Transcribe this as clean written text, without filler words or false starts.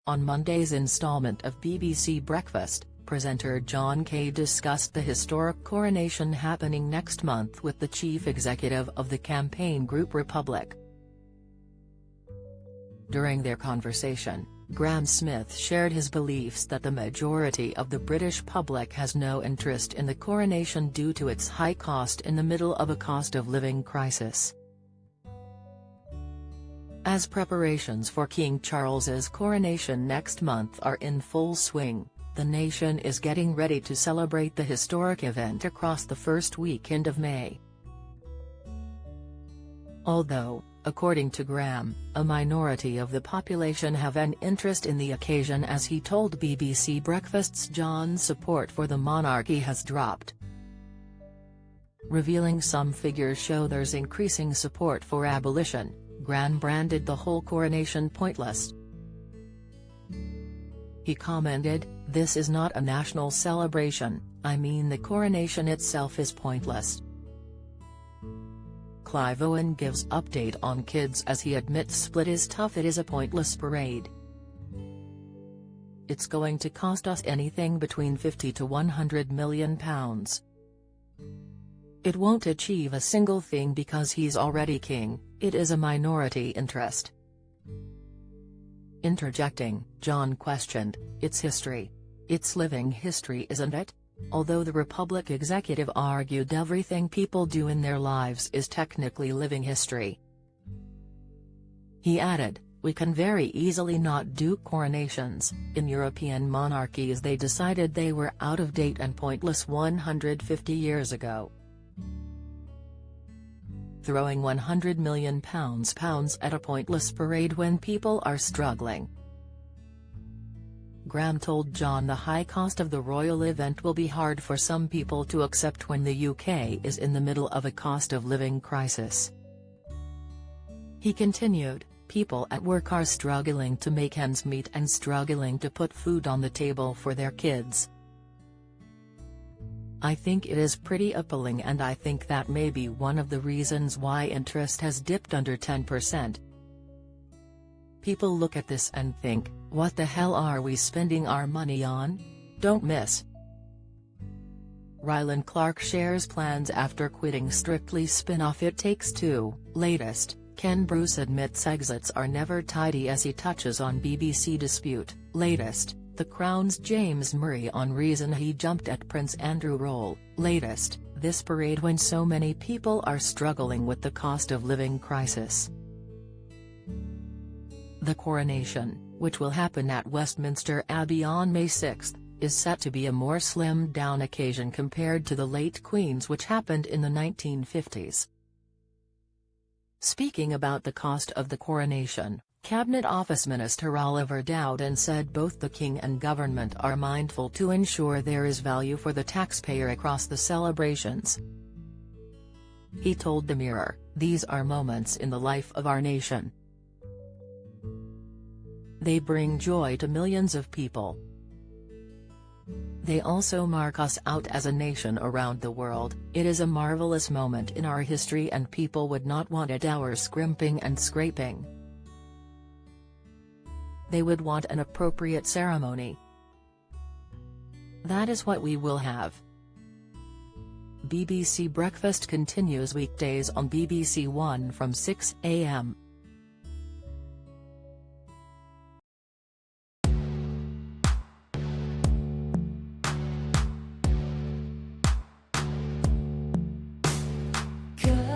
On Monday's installment of BBC Breakfast, presenter John Kay discussed the historic coronation happening next month with the chief executive of the campaign group Republic. During their conversation, Graham Smith shared his beliefs that the majority of the British public has no interest in the coronation due to its high cost in the middle of a cost of living crisis. As preparations for King Charles's coronation next month are in full swing, the nation is getting ready to celebrate the historic event across the first weekend of May. Although, according to Graham, a minority of the population have an interest in the occasion, as he told BBC Breakfast's John's support for the monarchy has dropped. Revealing some figures show there's increasing support for abolition, Graham branded the whole coronation pointless. He commented, "This is not a national celebration, I mean the coronation itself is pointless." Clive Owen gives update on kids as he admits split is tough. It is a pointless parade. It's going to cost us anything between £50 to £100 million. It won't achieve a single thing because he's already king, it is a minority interest. Interjecting, John questioned, "It's history. It's living history, isn't it?" Although the Republic executive argued everything people do in their lives is technically living history. He added, "We can very easily not do coronations. In European monarchies they decided they were out of date and pointless 150 years ago. Throwing £100 million at a pointless parade when people are struggling." Graham told John the high cost of the royal event will be hard for some people to accept when the UK is in the middle of a cost of living crisis. He continued, "People at work are struggling to make ends meet and struggling to put food on the table for their kids. I think it is pretty appalling, and I think that may be one of the reasons why interest has dipped under 10%. People look at this and think, what the hell are we spending our money on? Don't miss." Rylan Clark shares plans after quitting Strictly spin-off It Takes Two. Latest, Ken Bruce admits exits are never tidy as he touches on BBC dispute. Latest, The Crown's James Murray on reason he jumped at Prince Andrew role. Latest, this parade when so many people are struggling with the cost of living crisis. The coronation, which will happen at Westminster Abbey on May 6, is set to be a more slimmed-down occasion compared to the late Queen's, which happened in the 1950s. Speaking about the cost of the coronation, Cabinet Office Minister Oliver Dowden said both the King and government are mindful to ensure there is value for the taxpayer across the celebrations. He told the Mirror, "These are moments in the life of our nation. They bring joy to millions of people. They also mark us out as a nation around the world. It is a marvelous moment in our history and people would not want it our scrimping and scraping. They would want an appropriate ceremony. That is what we will have." BBC Breakfast continues weekdays on BBC One from 6 a.m. Good.